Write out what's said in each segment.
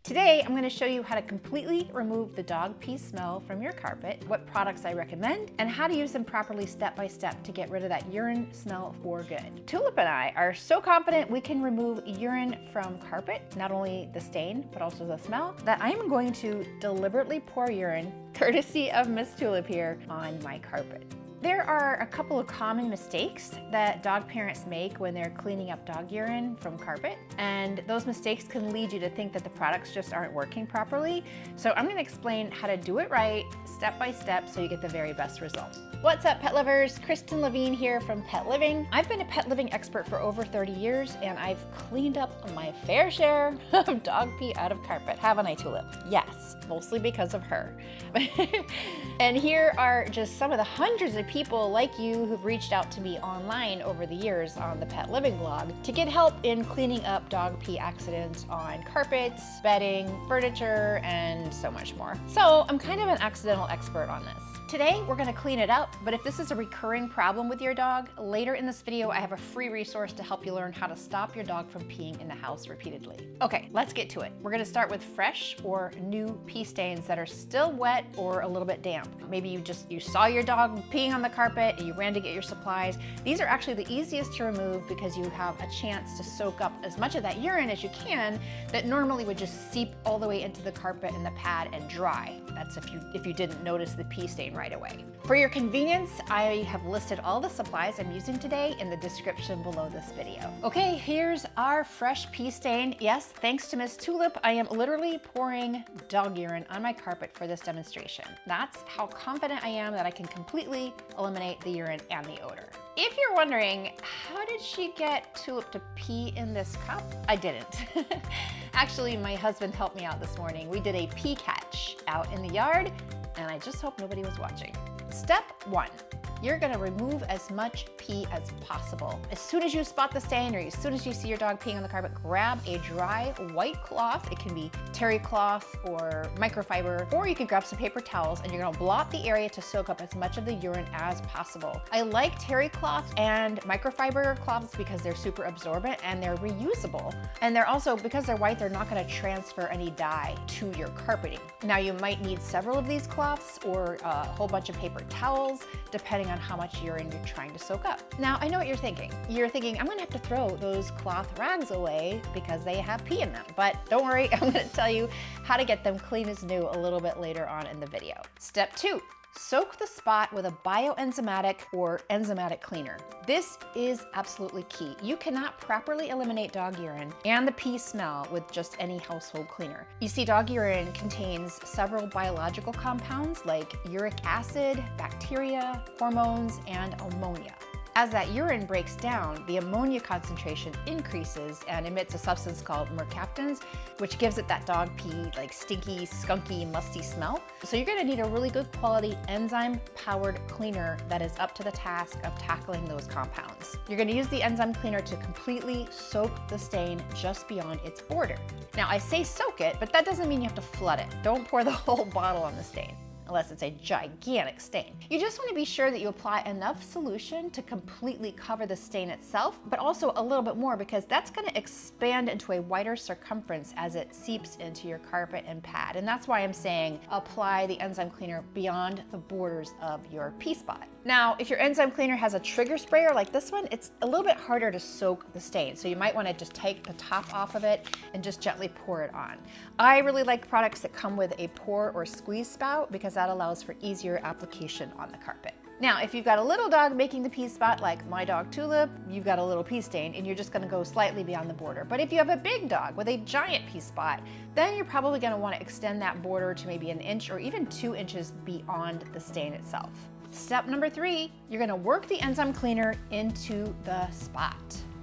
Today, I'm going to show you how to completely remove the dog pee smell from your carpet, what products I recommend, and how to use them properly step by step to get rid of that urine smell for good. Tulip and I are so confident we can remove urine from carpet, not only the stain, but also the smell, that I'm going to deliberately pour urine, courtesy of Miss Tulip here, on my carpet. There are a couple of common mistakes that dog parents make when they're cleaning up dog urine from carpet, and those mistakes can lead you to think that the products just aren't working properly. So I'm going to explain how to do it right, step by step, so you get the very best result. What's up, pet lovers? Kristen Levine here from Pet Living. I've been a pet living expert for over 30 years, and I've cleaned up my fair share of dog pee out of carpet, haven't I, Tulip? Yes, mostly because of her. And here are just some of the hundreds of people like you who've reached out to me online over the years on the Pet Living blog to get help in cleaning up dog pee accidents on carpets, bedding, furniture, and so much more. So I'm kind of an accidental expert on this. Today, we're gonna clean it up, but if this is a recurring problem with your dog, later in this video, I have a free resource to help you learn how to stop your dog from peeing in the house repeatedly. Okay, let's get to it. We're gonna start with fresh or new pee stains that are still wet or a little bit damp. Maybe you saw your dog peeing on the carpet and you ran to get your supplies. These are actually the easiest to remove because you have a chance to soak up as much of that urine as you can that normally would just seep all the way into the carpet and the pad and dry. That's if you didn't notice the pee stain right away. For your convenience, I have listed all the supplies I'm using today in the description below this video. Okay, here's our fresh pee stain. Yes, thanks to Miss Tulip, I am literally pouring dog urine on my carpet for this demonstration. That's how confident I am that I can completely eliminate the urine and the odor. If you're wondering, how did she get Tulip to pee in this cup? I didn't. Actually, my husband helped me out this morning. We did a pee catch out in the yard, and I just hope nobody was watching. Step 1, you're gonna remove as much pee as possible. As soon as you spot the stain or as soon as you see your dog peeing on the carpet, grab a dry white cloth. It can be terry cloth or microfiber, or you can grab some paper towels and you're gonna blot the area to soak up as much of the urine as possible. I like terry cloth and microfiber cloths because they're super absorbent and they're reusable. And they're also, because they're white, they're not gonna transfer any dye to your carpeting. Now you might need several of these cloths or a whole bunch of paper towels, depending on how much urine you're trying to soak up. Now, I know what you're thinking. You're thinking, I'm gonna have to throw those cloth rags away because they have pee in them. But don't worry, I'm gonna tell you how to get them clean as new a little bit later on in the video. Step 2. Soak the spot with a bio-enzymatic or enzymatic cleaner. This is absolutely key. You cannot properly eliminate dog urine and the pee smell with just any household cleaner. You see, dog urine contains several biological compounds like uric acid, bacteria, hormones, and ammonia. As that urine breaks down, the ammonia concentration increases and emits a substance called mercaptans, which gives it that dog pee, like stinky, skunky, musty smell. So you're gonna need a really good quality enzyme-powered cleaner that is up to the task of tackling those compounds. You're gonna use the enzyme cleaner to completely soak the stain just beyond its border. Now, I say soak it, but that doesn't mean you have to flood it. Don't pour the whole bottle on the stain, unless it's a gigantic stain. You just want to be sure that you apply enough solution to completely cover the stain itself, but also a little bit more because that's going to expand into a wider circumference as it seeps into your carpet and pad. And that's why I'm saying apply the enzyme cleaner beyond the borders of your pee spot. Now, if your enzyme cleaner has a trigger sprayer like this one, it's a little bit harder to soak the stain. So you might want to just take the top off of it and just gently pour it on. I really like products that come with a pour or squeeze spout because that allows for easier application on the carpet. Now, if you've got a little dog making the pee spot like my dog Tulip, you've got a little pee stain and you're just gonna go slightly beyond the border. But if you have a big dog with a giant pee spot, then you're probably gonna wanna extend that border to maybe 1 inch or even 2 inches beyond the stain itself. Step number 3, you're gonna work the enzyme cleaner into the spot.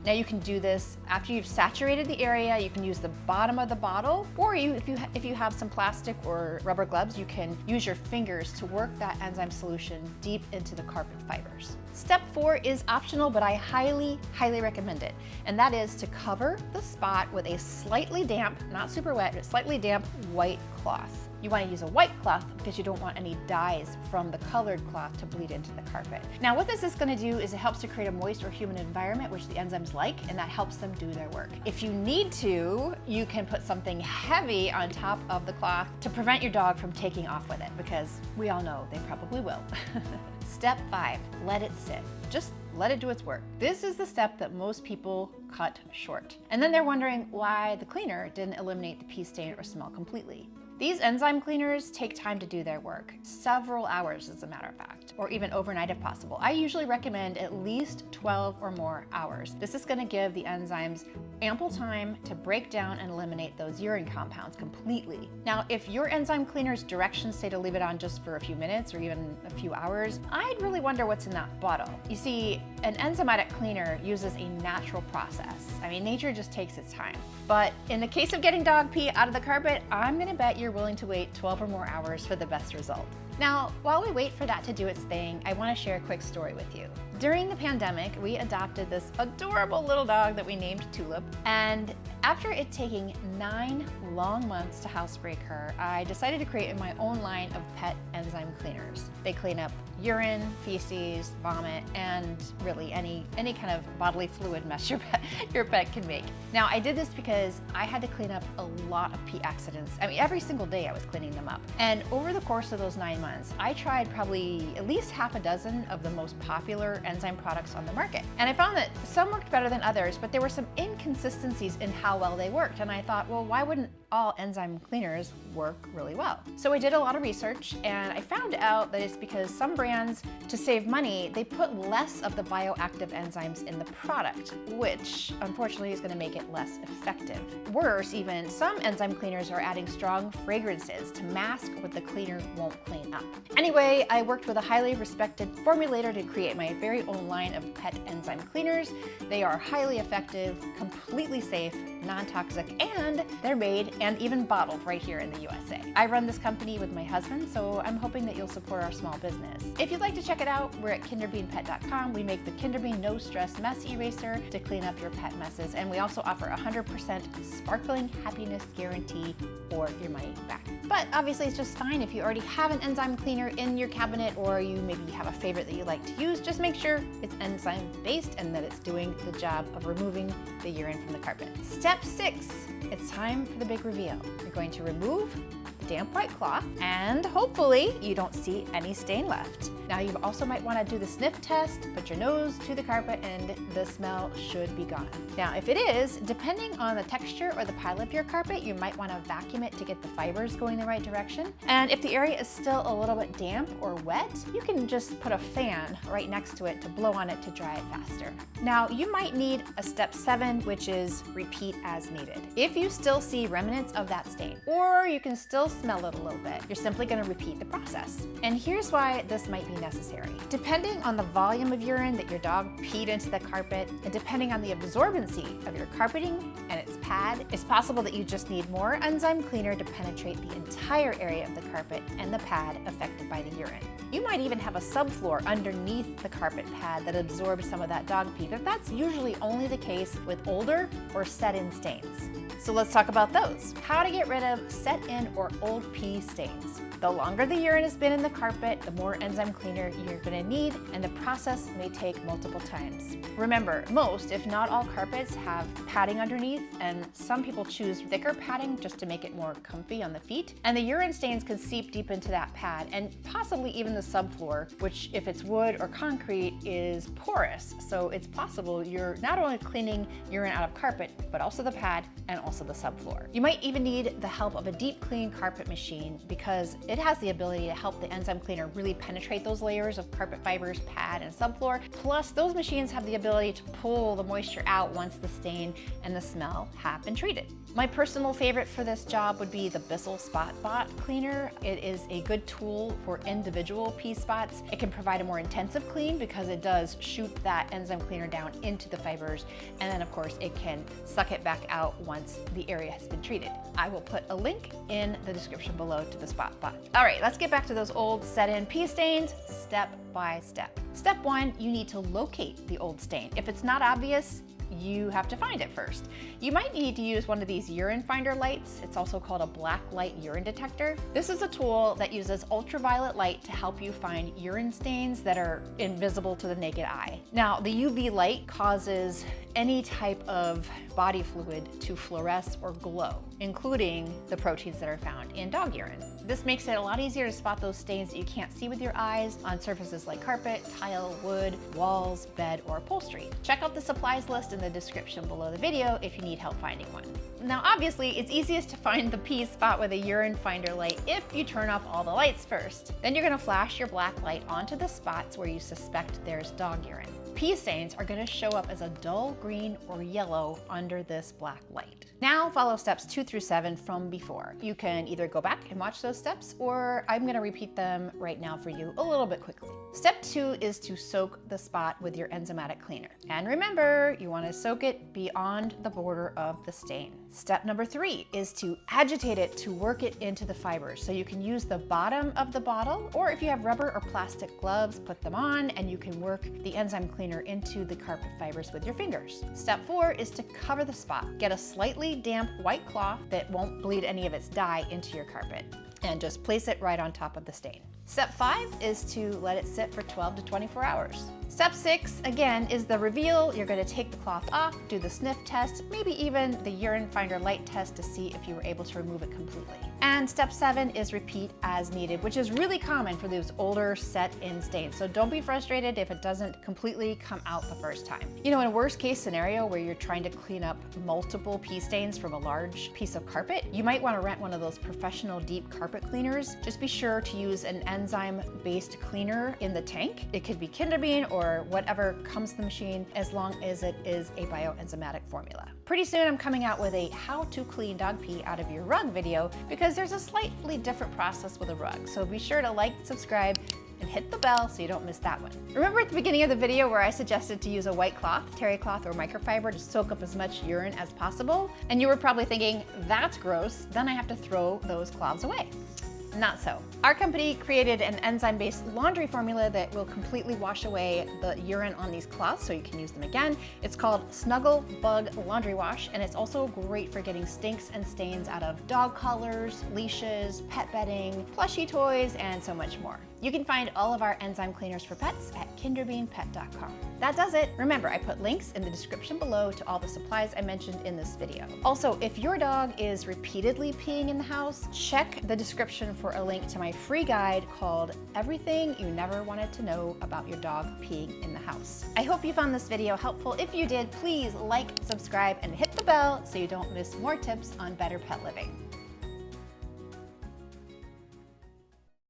Now you can do this after you've saturated the area. You can use the bottom of the bottle, or if you have some plastic or rubber gloves, you can use your fingers to work that enzyme solution deep into the carpet fibers. Step 4 is optional, but I highly, highly recommend it. And that is to cover the spot with a slightly damp, not super wet, but slightly damp white cloth. You want to use a white cloth because you don't want any dyes from the colored cloth to bleed into the carpet. Now what this is going to do is it helps to create a moist or humid environment, which the enzymes like, and that helps them do their work. If you need to, you can put something heavy on top of the cloth to prevent your dog from taking off with it, because we all know they probably will. Step 5, let it sit. Just let it do its work. This is the step that most people cut short. And then they're wondering why the cleaner didn't eliminate the pee stain or smell completely. These enzyme cleaners take time to do their work, several hours as a matter of fact, or even overnight if possible. I usually recommend at least 12 or more hours. This is going to give the enzymes ample time to break down and eliminate those urine compounds completely. Now, if your enzyme cleaner's directions say to leave it on just for a few minutes or even a few hours, I'd really wonder what's in that bottle. You see, an enzymatic cleaner uses a natural process. I mean, nature just takes its time. But in the case of getting dog pee out of the carpet, I'm gonna bet you're willing to wait 12 or more hours for the best result. Now, while we wait for that to do its thing, I want to share a quick story with you. During the pandemic, we adopted this adorable little dog that we named Tulip, and after it taking 9 long months to housebreak her, I decided to create my own line of pet enzyme cleaners. They clean up urine, feces, vomit, and really any kind of bodily fluid mess your pet can make. Now, I did this because I had to clean up a lot of pee accidents. I mean, every single day I was cleaning them up. And over the course of those 9 months, I tried probably at least half a dozen of the most popular enzyme products on the market. And I found that some worked better than others, but there were some inconsistencies in how well they worked. And I thought, well, why wouldn't all enzyme cleaners work really well? So I did a lot of research, and I found out that it's because some brands, to save money, they put less of the bioactive enzymes in the product, which unfortunately is going to make it less effective. Worse even, some enzyme cleaners are adding strong fragrances to mask what the cleaner won't clean up. Anyway, I worked with a highly respected formulator to create my very own line of pet enzyme cleaners. They are highly effective, completely safe, non-toxic, and they're made and even bottled right here in the USA. I run this company with my husband, so I'm hoping that you'll support our small business. If you'd like to check it out, we're at kinderbeanpet.com. We make the Kinderbean No Stress Mess Eraser to clean up your pet messes, and we also offer 100% sparkling happiness guarantee or your money back. But obviously it's just fine if you already have an enzyme cleaner in your cabinet, or you maybe have a favorite that you like to use. Just make sure it's enzyme-based and that it's doing the job of removing the urine from the carpet. Step 6, it's time for the big reveal. You're going to remove the damp white cloth, and hopefully you don't see any stain left. Now you also might want to do the sniff test, put your nose to the carpet, and the smell should be gone. Now if it is, depending on the texture or the pile of your carpet, you might want to vacuum it to get the fibers going the right direction. And if the area is still a little bit damp or wet, you can just put a fan right next to it to blow on it to dry it faster. Now you might need a step 7, which is repeat as needed. If you still see remnants of that stain, or you can still smell it a little bit, you're simply going to repeat the process. And here's why this might be necessary. Depending on the volume of urine that your dog peed into the carpet, and depending on the absorbency of your carpeting and its pad, it's possible that you just need more enzyme cleaner to penetrate the entire area of the carpet and the pad affected by the urine. You might even have a subfloor underneath the carpet pad that absorbs some of that dog pee, but that's usually only the case with older or set-in stains. So let's talk about those. How to get rid of set-in or old pee stains. The longer the urine has been in the carpet, the more enzyme cleaner you're going to need, and the process may take multiple times. Remember, most, if not all, carpets have padding underneath, and some people choose thicker padding just to make it more comfy on the feet. And the urine stains can seep deep into that pad, and possibly even the subfloor, which if it's wood or concrete is porous. So it's possible you're not only cleaning urine out of carpet, but also the pad and also the subfloor. You might even need the help of a deep clean carpet machine, because it has the ability to help the enzyme cleaner really penetrate those layers of carpet fibers, pad, and subfloor. Plus, those machines have the ability to pull the moisture out once the stain and the smell have been treated. My personal favorite for this job would be the Bissell Spot Bot Cleaner. It is a good tool for individual pee spots. It can provide a more intensive clean because it does shoot that enzyme cleaner down into the fibers, and then of course it can suck it back out once the area has been treated. I will put a link in the description below to the Spot Bot. All right, let's get back to those old set-in pee stains step by step. Step 1, you need to locate the old stain. If it's not obvious, you have to find it first. You might need to use one of these urine finder lights. It's also called a black light urine detector. This is a tool that uses ultraviolet light to help you find urine stains that are invisible to the naked eye. Now, the UV light causes any type of body fluid to fluoresce or glow, including the proteins that are found in dog urine. This makes it a lot easier to spot those stains that you can't see with your eyes on surfaces like carpet, tile, wood, walls, bed, or upholstery. Check out the supplies list in the description below the video if you need help finding one. Now, obviously, it's easiest to find the pee spot with a urine finder light if you turn off all the lights first. Then you're gonna flash your black light onto the spots where you suspect there's dog urine. Pee stains are going to show up as a dull green or yellow under this black light. Now follow steps 2 through 7 from before. You can either go back and watch those steps, or I'm going to repeat them right now for you a little bit quickly. Step 2 is to soak the spot with your enzymatic cleaner. And remember, you want to soak it beyond the border of the stain. Step number 3 is to agitate it to work it into the fibers. So you can use the bottom of the bottle, or if you have rubber or plastic gloves, put them on and you can work the enzyme cleaner into the carpet fibers with your fingers. Step 4 is to cover the spot. Get a slightly damp white cloth that won't bleed any of its dye into your carpet, and just place it right on top of the stain. Step 5 is to let it sit for 12 to 24 hours. Step 6, again, is the reveal. You're going to take the cloth off, do the sniff test, maybe even the urine finder light test to see if you were able to remove it completely. And step 7 is repeat as needed, which is really common for those older set-in stains. So don't be frustrated if it doesn't completely come out the first time. You know, in a worst case scenario where you're trying to clean up multiple pee stains from a large piece of carpet, you might want to rent one of those professional deep carpet cleaners. Just be sure to use an enzyme-based cleaner in the tank. It could be Kinder Bean or whatever comes with the machine, as long as it is a bio-enzymatic formula. Pretty soon I'm coming out with a how to clean dog pee out of your rug video, because there's a slightly different process with a rug. So be sure to like, subscribe, and hit the bell so you don't miss that one. Remember at the beginning of the video where I suggested to use a white cloth, terry cloth, or microfiber to soak up as much urine as possible? And you were probably thinking, that's gross, then I have to throw those cloths away. Not so. Our company created an enzyme-based laundry formula that will completely wash away the urine on these cloths so you can use them again. It's called Snuggle Bug Laundry Wash, and it's also great for getting stinks and stains out of dog collars, leashes, pet bedding, plushie toys, and so much more. You can find all of our enzyme cleaners for pets at kinderbeanpet.com. That does it. Remember, I put links in the description below to all the supplies I mentioned in this video. Also, if your dog is repeatedly peeing in the house, check the description for a link to my free guide called Everything You Never Wanted to Know About Your Dog Peeing in the House. I hope you found this video helpful. If you did, please like, subscribe, and hit the bell so you don't miss more tips on better pet living.